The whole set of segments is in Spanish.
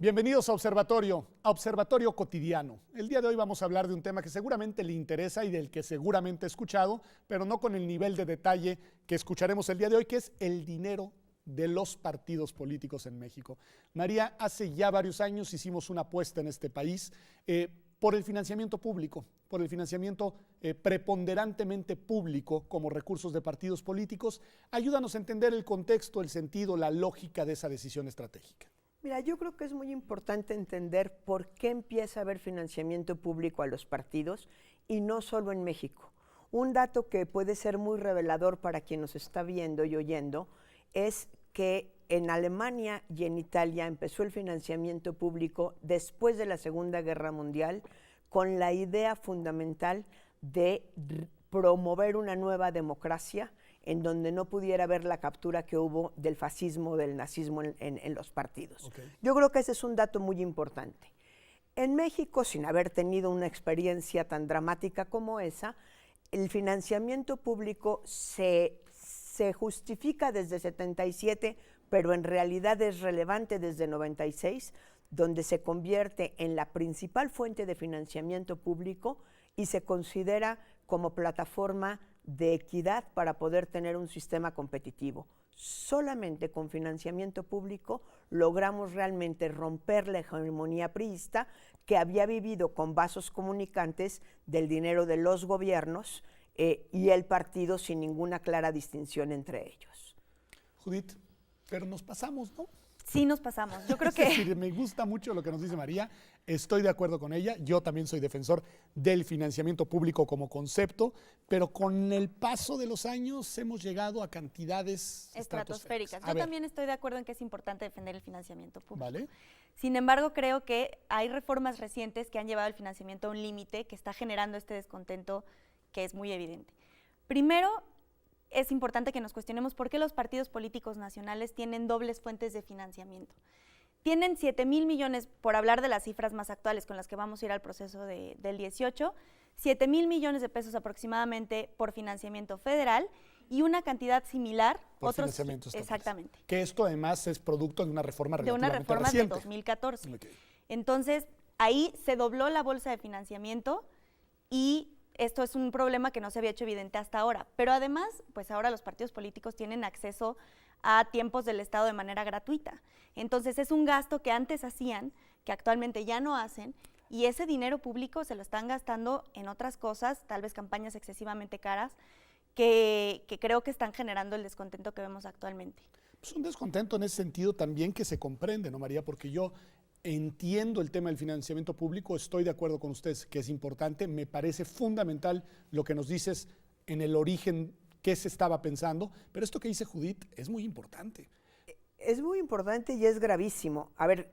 Bienvenidos a Observatorio Cotidiano. El día de hoy vamos a hablar de un tema que seguramente le interesa y del que seguramente ha escuchado, pero no con el nivel de detalle que escucharemos el día de hoy, que es el dinero de los partidos políticos en México. María, hace ya varios años hicimos una apuesta en este país por el financiamiento público, por el financiamiento preponderantemente público como recursos de partidos políticos. Ayúdanos a entender el contexto, el sentido, la lógica de esa decisión estratégica. Mira, yo creo que es muy importante entender por qué empieza a haber financiamiento público a los partidos y no solo en México. Un dato que puede ser muy revelador para quien nos está viendo y oyendo es que en Alemania y en Italia empezó el financiamiento público después de la Segunda Guerra Mundial con la idea fundamental de promover una nueva democracia en donde no pudiera haber la captura que hubo del fascismo, del nazismo en los partidos. Okay. Yo creo que ese es un dato muy importante. En México, sin haber tenido una experiencia tan dramática como esa, el financiamiento público se justifica desde 77, pero en realidad es relevante desde 96, donde se convierte en la principal fuente de financiamiento público y se considera como plataforma de equidad para poder tener un sistema competitivo. Solamente con financiamiento público logramos realmente romper la hegemonía priista que había vivido con vasos comunicantes del dinero de los gobiernos y el partido sin ninguna clara distinción entre ellos. Judith, pero nos pasamos, ¿no? Sí, nos pasamos. Yo creo que... Es decir, me gusta mucho lo que nos dice María, estoy de acuerdo con ella, yo también soy defensor del financiamiento público como concepto, pero con el paso de los años hemos llegado a cantidades estratosféricas. Yo también estoy de acuerdo en que es importante defender el financiamiento público. ¿Vale? Sin embargo, creo que hay reformas recientes que han llevado el financiamiento a un límite que está generando este descontento que es muy evidente. Primero, es importante que nos cuestionemos por qué los partidos políticos nacionales tienen dobles fuentes de financiamiento. Tienen 7,000 millones, por hablar de las cifras más actuales con las que vamos a ir al proceso del 18, 7,000 millones de pesos aproximadamente por financiamiento federal y una cantidad similar por financiamiento estatal. Exactamente. Que esto además es producto de una reforma relativamente reciente. De una reforma de 2014. Okay. Entonces, ahí se dobló la bolsa de financiamiento y esto es un problema que no se había hecho evidente hasta ahora, pero además, pues ahora los partidos políticos tienen acceso a tiempos del Estado de manera gratuita. Entonces es un gasto que antes hacían, que actualmente ya no hacen, y ese dinero público se lo están gastando en otras cosas, tal vez campañas excesivamente caras, que creo que están generando el descontento que vemos actualmente. Pues un descontento en ese sentido también que se comprende, ¿no, María? Porque yo entiendo el tema del financiamiento público, estoy de acuerdo con ustedes que es importante, me parece fundamental lo que nos dices en el origen, qué se estaba pensando, pero esto que dice Judith es muy importante. Es muy importante y es gravísimo. A ver,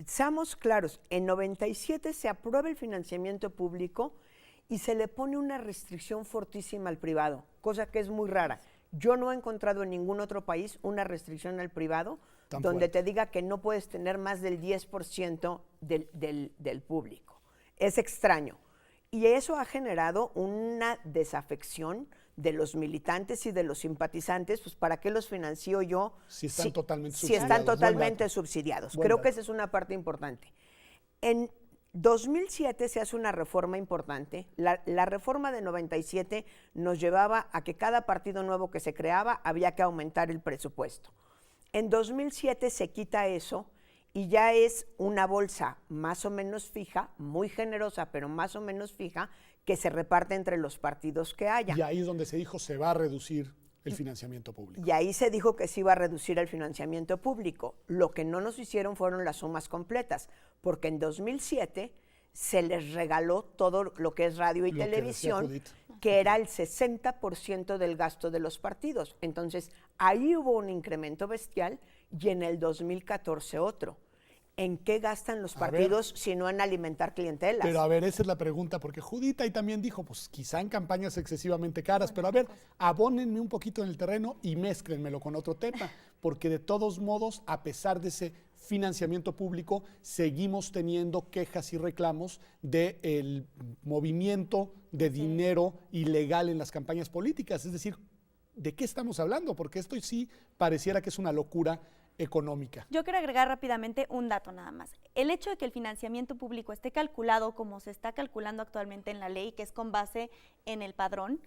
seamos claros, en 97 se aprueba el financiamiento público y se le pone una restricción fortísima al privado, cosa que es muy rara. Yo no he encontrado en ningún otro país una restricción al privado donde te diga que no puedes tener más del 10% del público. Es extraño. Y eso ha generado una desafección de los militantes y de los simpatizantes, pues ¿para qué los financio yo si están totalmente subsidiados? Si están totalmente subsidiados. Creo que esa es una parte importante. En 2007 se hace una reforma importante. La reforma de 97 nos llevaba a que cada partido nuevo que se creaba había que aumentar el presupuesto. En 2007 se quita eso y ya es una bolsa más o menos fija, muy generosa, pero más o menos fija, que se reparte entre los partidos que haya. Y ahí es donde se dijo se va a reducir el financiamiento público. Y ahí se dijo que se iba a reducir el financiamiento público. Lo que no nos hicieron fueron las sumas completas, porque en 2007 se les regaló todo lo que es radio y televisión, que era el 60% del gasto de los partidos. Entonces, ahí hubo un incremento bestial y en el 2014 otro. ¿En qué gastan los partidos si no en alimentar clientelas? Pero a ver, esa es la pregunta, porque Judith ahí también dijo, pues quizá en campañas excesivamente caras, pero a ver, abónenme un poquito en el terreno y mézclenmelo con otro tema, porque de todos modos, a pesar de ese financiamiento público, seguimos teniendo quejas y reclamos del movimiento de dinero ilegal en las campañas políticas. Es decir, ¿de qué estamos hablando? Porque esto sí pareciera que es una locura económica. Yo quiero agregar rápidamente un dato nada más. El hecho de que el financiamiento público esté calculado como se está calculando actualmente en la ley, que es con base en el padrón,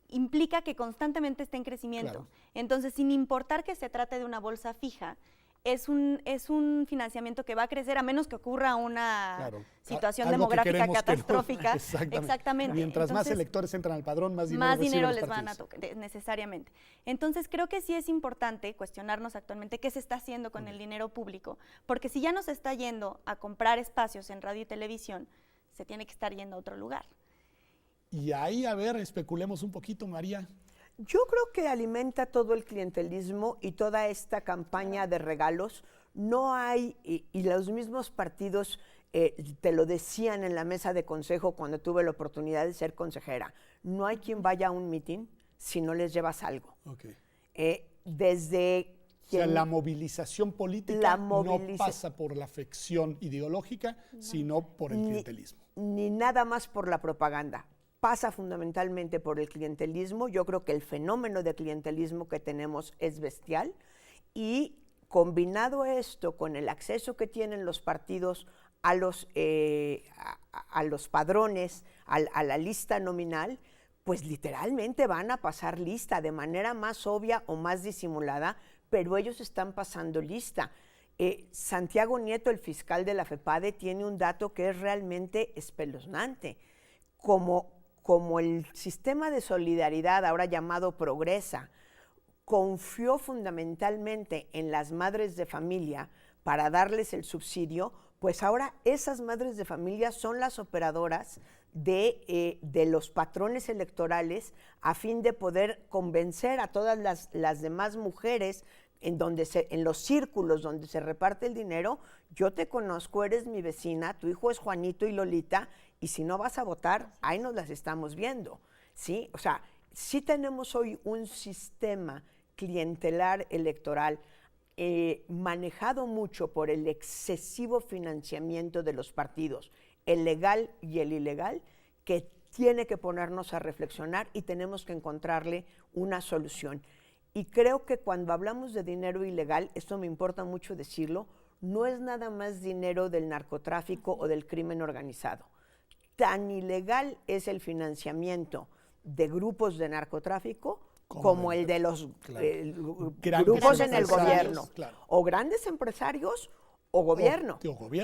implica que constantemente esté en crecimiento. Claro. Entonces, sin importar que se trate de una bolsa fija, es un financiamiento que va a crecer a menos que ocurra una situación Algo demográfica que catastrófica. No. Exactamente. Mientras Entonces, más electores entran al padrón, más dinero reciben les los van a partidos. tocar, necesariamente. Entonces, creo que sí es importante cuestionarnos actualmente qué se está haciendo con el dinero público, porque si ya no se está yendo a comprar espacios en radio y televisión, se tiene que estar yendo a otro lugar. Y ahí, a ver, especulemos un poquito, María. Yo creo que alimenta todo el clientelismo y toda esta campaña de regalos. No hay, y los mismos partidos te lo decían en la mesa de consejo cuando tuve la oportunidad de ser consejera, no hay quien vaya a un mitin si no les llevas algo. Okay. Desde o sea, la movilización política no pasa por la afección ideológica, sino por el clientelismo. Ni nada más por la propaganda. Pasa fundamentalmente por el clientelismo. Yo creo que el fenómeno de clientelismo que tenemos es bestial y combinado esto con el acceso que tienen los partidos a los padrones, a la lista nominal, pues literalmente van a pasar lista de manera más obvia o más disimulada, pero ellos están pasando lista. Santiago Nieto, el fiscal de la FEPADE, tiene un dato que es realmente espeluznante. Como el sistema de solidaridad, ahora llamado Progresa, confió fundamentalmente en las madres de familia para darles el subsidio, pues ahora esas madres de familia son las operadoras de los patrones electorales a fin de poder convencer a todas las demás mujeres en los círculos donde se reparte el dinero. Yo te conozco, eres mi vecina, tu hijo es Juanito y Lolita, y si no vas a votar, ahí nos las estamos viendo, ¿sí? O sea, sí tenemos hoy un sistema clientelar electoral manejado mucho por el excesivo financiamiento de los partidos, el legal y el ilegal, que tiene que ponernos a reflexionar y tenemos que encontrarle una solución. Y creo que cuando hablamos de dinero ilegal, esto me importa mucho decirlo, no es nada más dinero del narcotráfico o del crimen organizado. Tan ilegal es el financiamiento de grupos de narcotráfico como el de los grupos en el gobierno, o grandes empresarios o gobierno.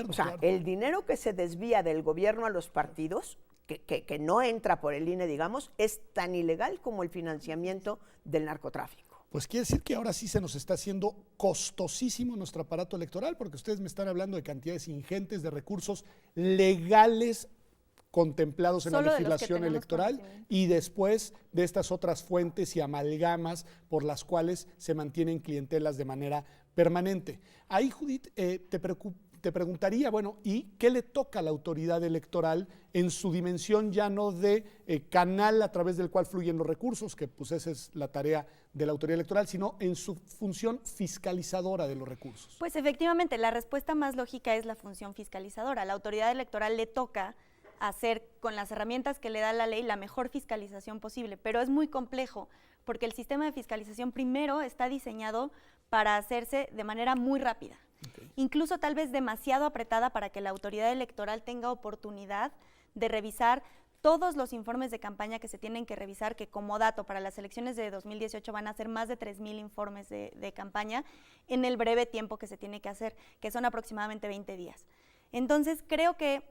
O sea, el dinero que se desvía del gobierno a los partidos, que no entra por el INE, digamos, es tan ilegal como el financiamiento del narcotráfico. Pues quiere decir que ahora sí se nos está haciendo costosísimo nuestro aparato electoral, porque ustedes me están hablando de cantidades ingentes de recursos legales contemplados en la legislación electoral y después de estas otras fuentes y amalgamas por las cuales se mantienen clientelas de manera permanente. Ahí, Judith, te preguntaría, bueno, ¿y qué le toca a la autoridad electoral en su dimensión ya no de canal a través del cual fluyen los recursos, que pues esa es la tarea de la autoridad electoral, sino en su función fiscalizadora de los recursos? Pues efectivamente, la respuesta más lógica es la función fiscalizadora. A la autoridad electoral le toca hacer con las herramientas que le da la ley la mejor fiscalización posible, pero es muy complejo porque el sistema de fiscalización primero está diseñado para hacerse de manera muy rápida, incluso tal vez demasiado apretada para que la autoridad electoral tenga oportunidad de revisar todos los informes de campaña que se tienen que revisar, que como dato para las elecciones de 2018 van a ser más de 3,000 informes de campaña en el breve tiempo que se tiene que hacer, que son aproximadamente 20 días. Entonces creo que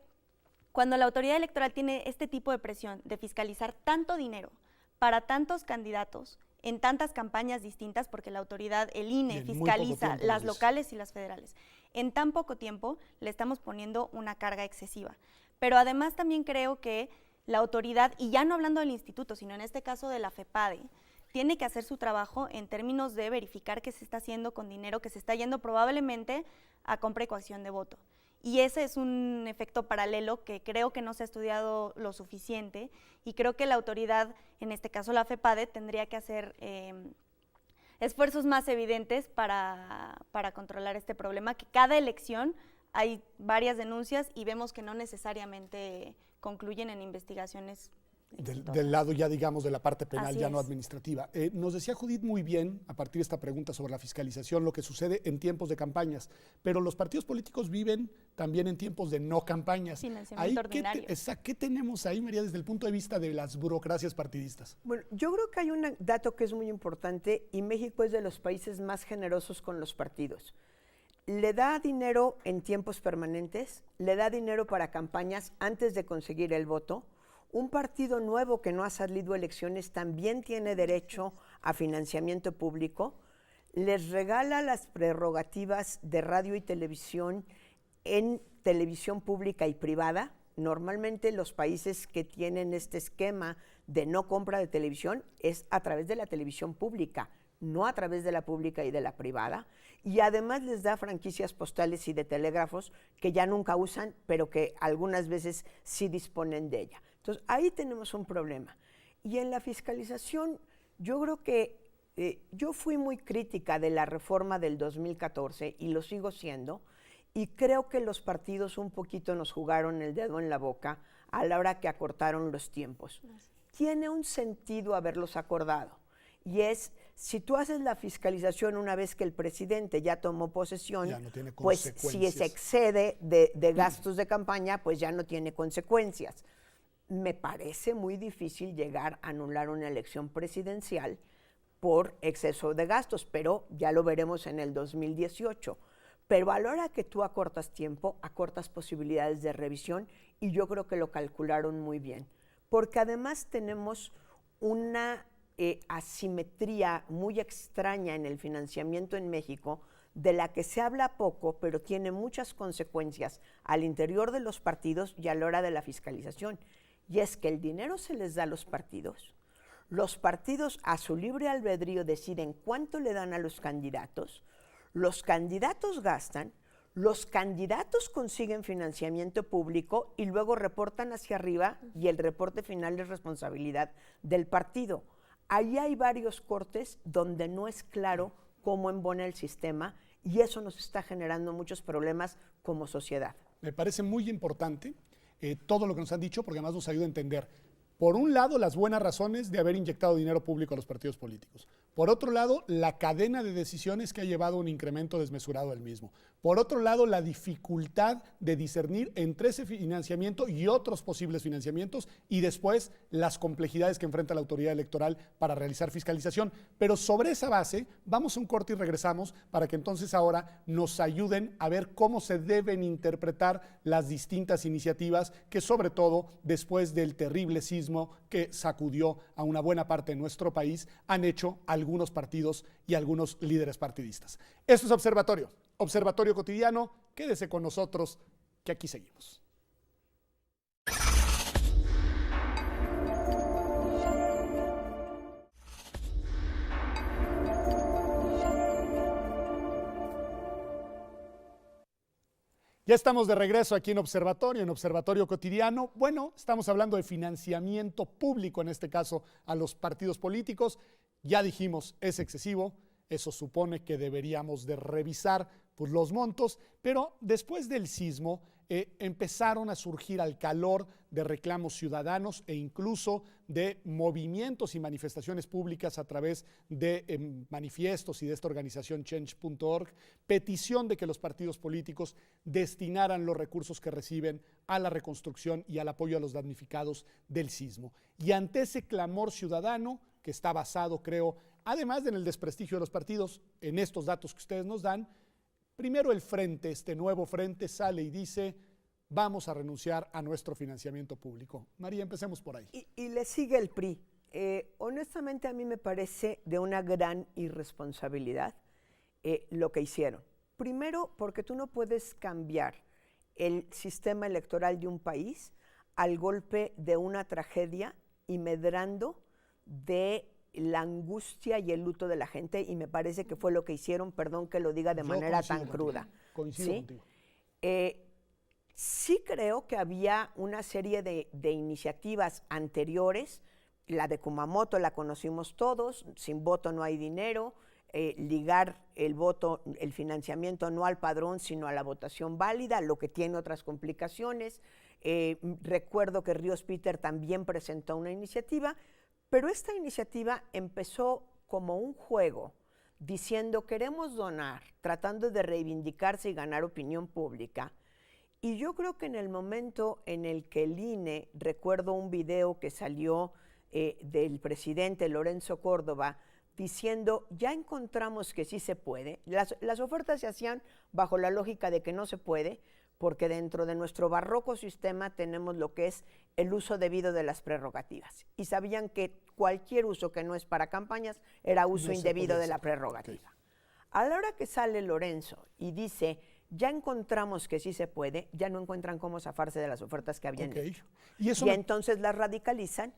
cuando la autoridad electoral tiene este tipo de presión de fiscalizar tanto dinero para tantos candidatos en tantas campañas distintas, porque la autoridad, el INE, fiscaliza las locales y las federales, en tan poco tiempo le estamos poniendo una carga excesiva. Pero además también creo que la autoridad, y ya no hablando del instituto, sino en este caso de la FEPADE, tiene que hacer su trabajo en términos de verificar qué se está haciendo con dinero que se está yendo probablemente a compra y coacción de voto. Y ese es un efecto paralelo que creo que no se ha estudiado lo suficiente y creo que la autoridad, en este caso la FEPADE, tendría que hacer esfuerzos más evidentes para controlar este problema, que cada elección hay varias denuncias y vemos que no necesariamente concluyen en investigaciones Del lado ya, digamos, de la parte penal, Así ya no es. administrativa. Nos decía Judith muy bien, a partir de esta pregunta sobre la fiscalización, lo que sucede en tiempos de campañas, pero los partidos políticos viven también en tiempos de no campañas. Financiamiento ordinario. ¿Qué tenemos ahí, María, desde el punto de vista de las burocracias partidistas? Bueno, yo creo que hay un dato que es muy importante y México es de los países más generosos con los partidos. Le da dinero en tiempos permanentes, le da dinero para campañas antes de conseguir el voto. Un partido nuevo que no ha salido a elecciones también tiene derecho a financiamiento público. Les regala las prerrogativas de radio y televisión en televisión pública y privada. Normalmente los países que tienen este esquema de no compra de televisión es a través de la televisión pública, no a través de la pública y de la privada. Y además les da franquicias postales y de telégrafos que ya nunca usan, pero que algunas veces sí disponen de ella. Entonces, ahí tenemos un problema. Y en la fiscalización, yo creo que yo fui muy crítica de la reforma del 2014 y lo sigo siendo, y creo que los partidos un poquito nos jugaron el dedo en la boca a la hora que acortaron los tiempos. Tiene un sentido haberlos acordado, y es, si tú haces la fiscalización una vez que el presidente ya tomó posesión, Ya no tiene pues si consecuencias. se excede de gastos de campaña, pues ya no tiene consecuencias. Me parece muy difícil llegar a anular una elección presidencial por exceso de gastos, pero ya lo veremos en el 2018. Pero a la hora que tú acortas tiempo, acortas posibilidades de revisión, y yo creo que lo calcularon muy bien. Porque además tenemos una asimetría muy extraña en el financiamiento en México, de la que se habla poco, pero tiene muchas consecuencias al interior de los partidos y a la hora de la fiscalización. Y es que el dinero se les da a los partidos a su libre albedrío deciden cuánto le dan a los candidatos gastan, los candidatos consiguen financiamiento público y luego reportan hacia arriba y el reporte final es responsabilidad del partido. Ahí hay varios cortes donde no es claro cómo embona el sistema y eso nos está generando muchos problemas como sociedad. Me parece muy importante todo lo que nos han dicho, porque además nos ayuda a entender, por un lado, las buenas razones de haber inyectado dinero público a los partidos políticos. Por otro lado, la cadena de decisiones que ha llevado a un incremento desmesurado del mismo. Por otro lado, la dificultad de discernir entre ese financiamiento y otros posibles financiamientos, y después las complejidades que enfrenta la autoridad electoral para realizar fiscalización. Pero sobre esa base, vamos a un corte y regresamos para que entonces ahora nos ayuden a ver cómo se deben interpretar las distintas iniciativas que, sobre todo después del terrible sismo que sacudió a una buena parte de nuestro país, han hecho algunos partidos y algunos líderes partidistas. Esto es Observatorio Cotidiano. Quédese con nosotros, que aquí seguimos. Ya estamos de regreso aquí en Observatorio Cotidiano. Bueno, estamos hablando de financiamiento público, en este caso a los partidos políticos. Ya dijimos, es excesivo, eso supone que deberíamos de revisar pues, los montos, pero después del sismo empezaron a surgir al calor de reclamos ciudadanos e incluso de movimientos y manifestaciones públicas a través de manifiestos y de esta organización change.org, petición de que los partidos políticos destinaran los recursos que reciben a la reconstrucción y al apoyo a los damnificados del sismo. Y ante ese clamor ciudadano, que está basado, creo, además en el desprestigio de los partidos, en estos datos que ustedes nos dan, primero el frente, este nuevo frente, sale y dice, vamos a renunciar a nuestro financiamiento público. María, empecemos por ahí. Y le sigue el PRI. Honestamente, a mí me parece de una gran irresponsabilidad lo que hicieron. Primero, porque tú no puedes cambiar el sistema electoral de un país al golpe de una tragedia y medrando de la angustia y el luto de la gente, y me parece que fue lo que hicieron, perdón que lo diga de manera tan cruda. Coincido ¿sí? contigo. Sí creo que había una serie de iniciativas anteriores, la de Kumamoto la conocimos todos, sin voto no hay dinero, ligar el voto, el financiamiento no al padrón, sino a la votación válida, lo que tiene otras complicaciones, Recuerdo que Ríos Peter también presentó una iniciativa, pero esta iniciativa empezó como un juego, diciendo queremos donar, tratando de reivindicarse y ganar opinión pública. Y yo creo que en el momento en el que el INE, recuerdo un video que salió del presidente Lorenzo Córdoba, diciendo ya encontramos que sí se puede. Las ofertas se hacían bajo la lógica de que no se puede, porque dentro de nuestro barroco sistema tenemos lo que es el uso debido de las prerrogativas. Y sabían que cualquier uso que no es para campañas era uso indebido de la prerrogativa. Okay. A la hora que sale Lorenzo y dice, ya encontramos que sí se puede, ya no encuentran cómo zafarse de las ofertas que habían hecho. Y entonces las radicalizan.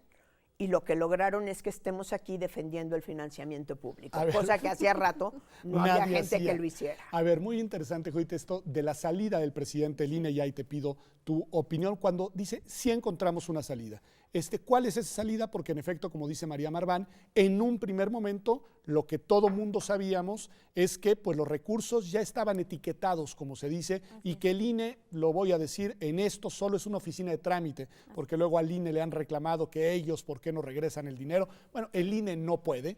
Y lo que lograron es que estemos aquí defendiendo el financiamiento público, cosa que hacía rato no había gente que lo hiciera. A ver, muy interesante, Judith, esto de la salida del presidente del INE, y ahí te pido tu opinión cuando dice, sí encontramos una salida. ¿Cuál es esa salida? Porque en efecto, como dice María Marván, en un primer momento lo que todo mundo sabíamos es que pues, los recursos ya estaban etiquetados, como se dice, y que el INE, lo voy a decir, en esto solo es una oficina de trámite, porque luego al INE le han reclamado que ellos, ¿por qué no regresan el dinero? Bueno, el INE no puede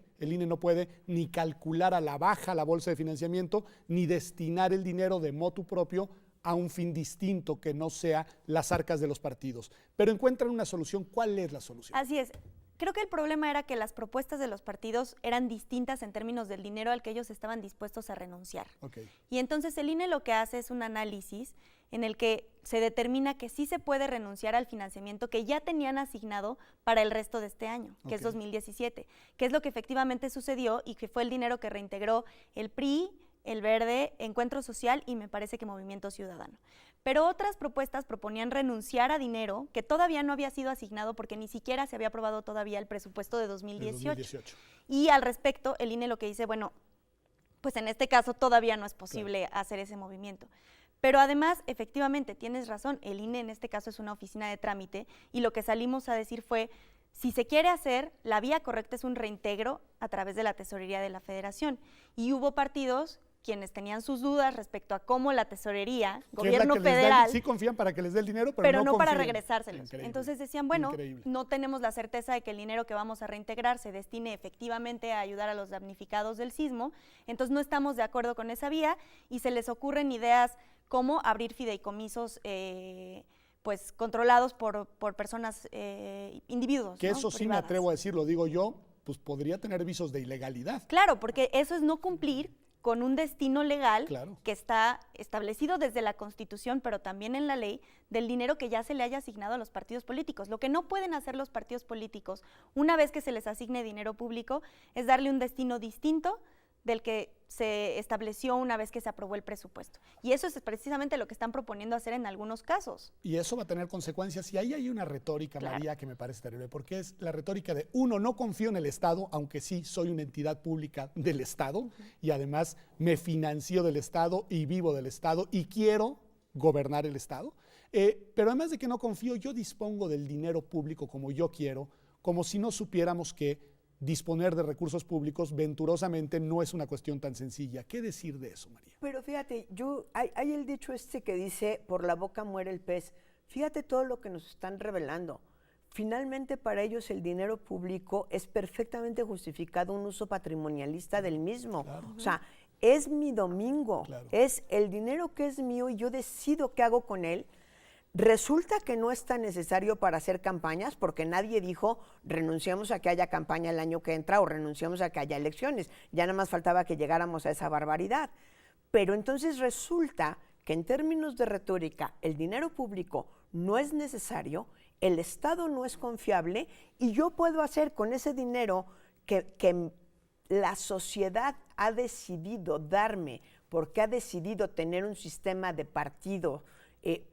ni calcular a la baja la bolsa de financiamiento, ni destinar el dinero de motu propio a un fin distinto que no sea las arcas de los partidos. Pero encuentran una solución. ¿Cuál es la solución? Así es. Creo que el problema era que las propuestas de los partidos eran distintas en términos del dinero al que ellos estaban dispuestos a renunciar. Okay. Y entonces el INE lo que hace es un análisis en el que se determina que sí se puede renunciar al financiamiento que ya tenían asignado para el resto de este año, que es 2017, que es lo que efectivamente sucedió y que fue el dinero que reintegró el PRI, el Verde, Encuentro Social y me parece que Movimiento Ciudadano. Pero otras propuestas proponían renunciar a dinero que todavía no había sido asignado porque ni siquiera se había aprobado todavía el presupuesto de 2018. Y al respecto, el INE lo que dice, bueno, pues en este caso todavía no es posible hacer ese movimiento. Pero además, efectivamente, tienes razón, el INE en este caso es una oficina de trámite y lo que salimos a decir fue, si se quiere hacer, la vía correcta es un reintegro a través de la tesorería de la Federación. Y hubo partidos quienes tenían sus dudas respecto a cómo la tesorería, gobierno federal… Sí confían para que les dé el dinero, pero no para regresárselos. Increíble. Entonces decían, bueno, no tenemos la certeza de que el dinero que vamos a reintegrar se destine efectivamente a ayudar a los damnificados del sismo, entonces no estamos de acuerdo con esa vía y se les ocurren ideas como abrir fideicomisos pues controlados por personas, individuos. Que eso sí privadas. Me atrevo a decir, lo digo yo, pues podría tener visos de ilegalidad. Claro, porque eso es no cumplir con un destino legal que está establecido desde la Constitución, pero también en la ley, del dinero que ya se le haya asignado a los partidos políticos. Lo que no pueden hacer los partidos políticos, una vez que se les asigne dinero público, es darle un destino distinto del que se estableció una vez que se aprobó el presupuesto. Y eso es precisamente lo que están proponiendo hacer en algunos casos. Y eso va a tener consecuencias. Y ahí hay una retórica, María, que me parece terrible, porque es la retórica de, uno, no confío en el Estado, aunque sí soy una entidad pública del Estado, y además me financio del Estado y vivo del Estado y quiero gobernar el Estado. Pero además de que no confío, yo dispongo del dinero público como yo quiero, como si no supiéramos que disponer de recursos públicos venturosamente no es una cuestión tan sencilla. ¿Qué decir de eso, María? Pero fíjate, hay el dicho que dice, por la boca muere el pez. Fíjate todo lo que nos están revelando. Finalmente, para ellos el dinero público es perfectamente justificado un uso patrimonialista del mismo. Claro. O sea, es mi domingo, es el dinero que es mío y yo decido qué hago con él. Resulta que no es tan necesario para hacer campañas porque nadie dijo renunciamos a que haya campaña el año que entra o renunciamos a que haya elecciones. Ya nada más faltaba que llegáramos a esa barbaridad. Pero entonces resulta que en términos de retórica el dinero público no es necesario, el Estado no es confiable y yo puedo hacer con ese dinero que la sociedad ha decidido darme porque ha decidido tener un sistema de partido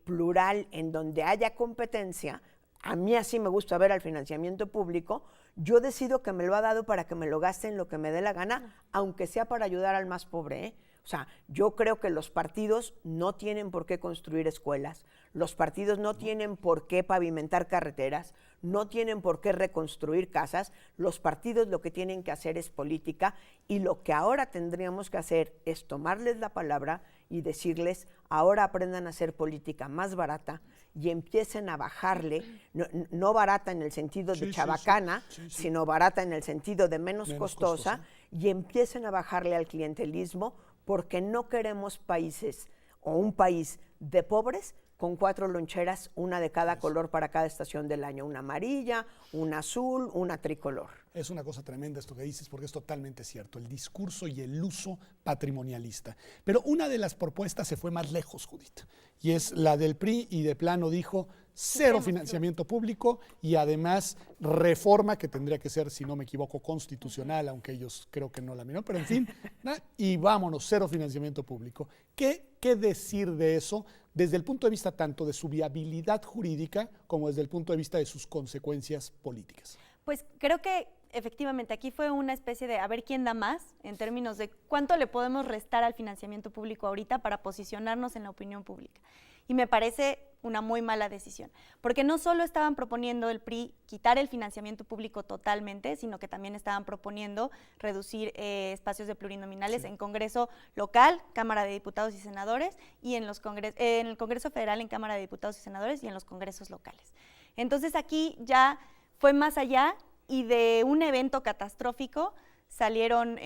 plural en donde haya competencia. A mí así me gusta ver al financiamiento público, yo decido que me lo ha dado para que me lo gaste en lo que me dé la gana, aunque sea para ayudar al más pobre, O sea, yo creo que los partidos no tienen por qué construir escuelas, los partidos no tienen por qué pavimentar carreteras, no tienen por qué reconstruir casas, los partidos lo que tienen que hacer es política y lo que ahora tendríamos que hacer es tomarles la palabra y decirles, ahora aprendan a hacer política más barata y empiecen a bajarle, no barata en el sentido de chabacana, sino barata en el sentido de menos costosa, y empiecen a bajarle al clientelismo, porque no queremos países o un país de pobres con 4 loncheras, una de cada color para cada estación del año, una amarilla, una azul, una tricolor. Es una cosa tremenda esto que dices, porque es totalmente cierto, el discurso y el uso patrimonialista. Pero una de las propuestas se fue más lejos, Judith, y es la del PRI, y de plano dijo cero financiamiento público y además reforma que tendría que ser, si no me equivoco, constitucional, aunque ellos creo que no la miran, pero en fin, y vámonos, cero financiamiento público. ¿Qué decir de eso desde el punto de vista tanto de su viabilidad jurídica como desde el punto de vista de sus consecuencias políticas? Pues creo que efectivamente aquí fue una especie de a ver quién da más en términos de cuánto le podemos restar al financiamiento público ahorita para posicionarnos en la opinión pública. Y me parece una muy mala decisión, porque no solo estaban proponiendo el PRI quitar el financiamiento público totalmente, sino que también estaban proponiendo reducir espacios de plurinominales en Congreso local, Cámara de Diputados y Senadores, y en el Congreso Federal, en Cámara de Diputados y Senadores, y en los congresos locales. Entonces aquí ya fue más allá, y de un evento catastrófico salieron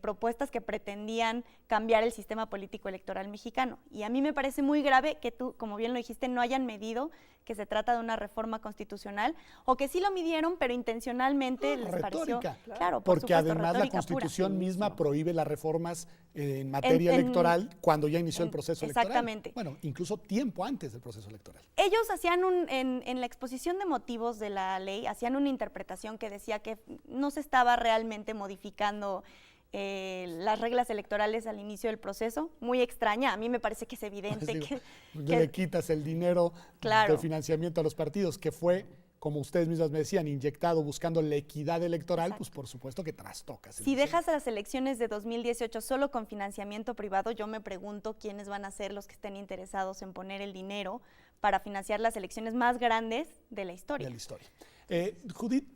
propuestas que pretendían cambiar el sistema político electoral mexicano. Y a mí me parece muy grave que tú, como bien lo dijiste, no hayan medido que se trata de una reforma constitucional, o que sí lo midieron, pero intencionalmente les pareció… Claro, por porque supuesto, además la Constitución pura. misma prohíbe las reformas en materia electoral cuando ya inició el proceso electoral. Exactamente. Bueno, incluso tiempo antes del proceso electoral. Ellos hacían en la exposición de motivos de la ley, hacían una interpretación que decía que no se estaba realmente modificando las reglas electorales al inicio del proceso, muy extraña. A mí me parece que es evidente que le quitas el dinero de financiamiento a los partidos, que fue, como ustedes mismas me decían, inyectado buscando la equidad electoral. Pues por supuesto que trastocas. Si dejas las elecciones de 2018 solo con financiamiento privado, yo me pregunto quiénes van a ser los que estén interesados en poner el dinero para financiar las elecciones más grandes de la historia. Judith,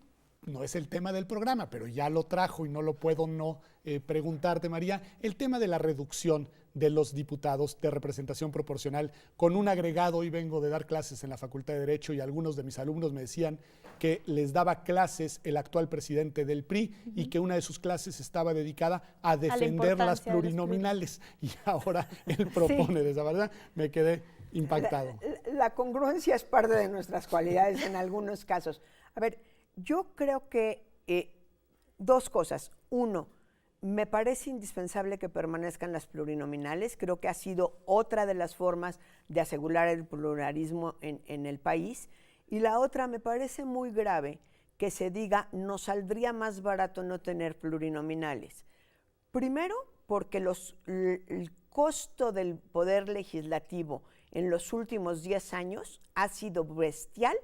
no es el tema del programa, pero ya lo trajo y no lo puedo no preguntarte, María, el tema de la reducción de los diputados de representación proporcional con un agregado. Hoy vengo de dar clases en la Facultad de Derecho y algunos de mis alumnos me decían que les daba clases el actual presidente del PRI y que una de sus clases estaba dedicada a defender las plurinominales, y ahora él propone de esa verdad. Me quedé impactado. La congruencia es parte de nuestras cualidades en algunos casos. A ver, yo creo que 2 cosas. 1, me parece indispensable que permanezcan las plurinominales. Creo que ha sido otra de las formas de asegurar el pluralismo en el país. Y la otra, me parece muy grave que se diga, nos saldría más barato no tener plurinominales. Primero, porque el costo del poder legislativo en los últimos 10 años ha sido bestial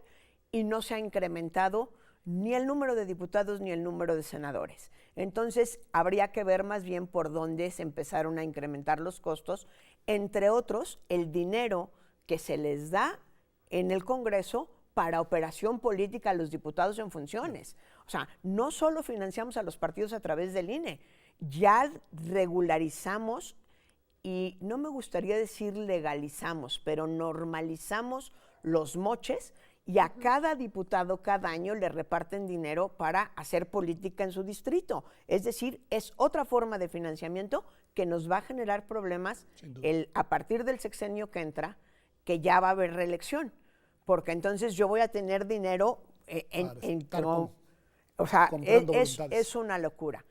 y no se ha incrementado ni el número de diputados ni el número de senadores. Entonces, habría que ver más bien por dónde se empezaron a incrementar los costos, entre otros, el dinero que se les da en el Congreso para operación política a los diputados en funciones. O sea, no solo financiamos a los partidos a través del INE, ya regularizamos, y no me gustaría decir legalizamos, pero normalizamos los moches, y a cada diputado cada año le reparten dinero para hacer política en su distrito. Es decir, es otra forma de financiamiento que nos va a generar problemas a partir del sexenio que entra, que ya va a haber reelección, porque entonces yo voy a tener dinero o sea, es una locura.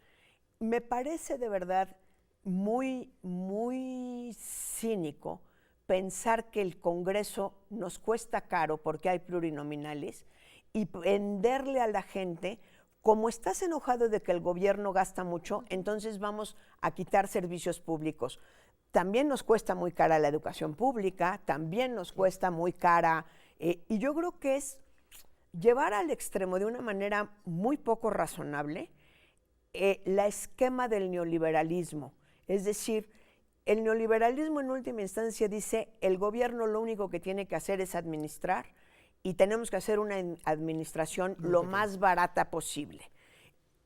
Me parece de verdad muy, muy cínico pensar que el Congreso nos cuesta caro porque hay plurinominales y venderle a la gente, como estás enojado de que el gobierno gasta mucho, entonces vamos a quitar servicios públicos. También nos cuesta muy cara la educación pública, también nos cuesta muy cara, y yo creo que es llevar al extremo de una manera muy poco razonable la esquema del neoliberalismo. Es decir, el neoliberalismo en última instancia dice, el gobierno lo único que tiene que hacer es administrar y tenemos que hacer una administración lo más barata posible.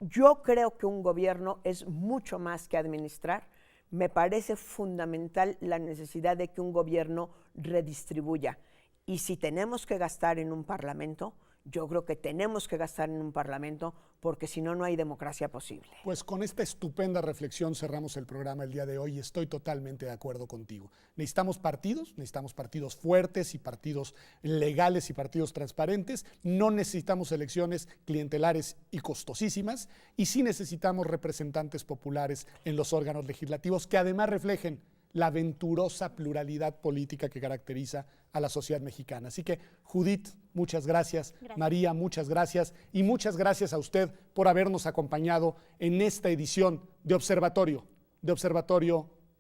Yo creo que un gobierno es mucho más que administrar. Me parece fundamental la necesidad de que un gobierno redistribuya. Y si tenemos que gastar en un parlamento, yo creo que tenemos que gastar en un parlamento porque si no, no hay democracia posible. Pues con esta estupenda reflexión cerramos el programa el día de hoy y estoy totalmente de acuerdo contigo. Necesitamos partidos fuertes y partidos legales y partidos transparentes. No necesitamos elecciones clientelares y costosísimas y sí necesitamos representantes populares en los órganos legislativos que además reflejen la venturosa pluralidad política que caracteriza a la sociedad mexicana. Así que, Judith, muchas gracias. María, muchas gracias. Y muchas gracias a usted por habernos acompañado en esta edición de Observatorio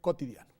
Cotidiano.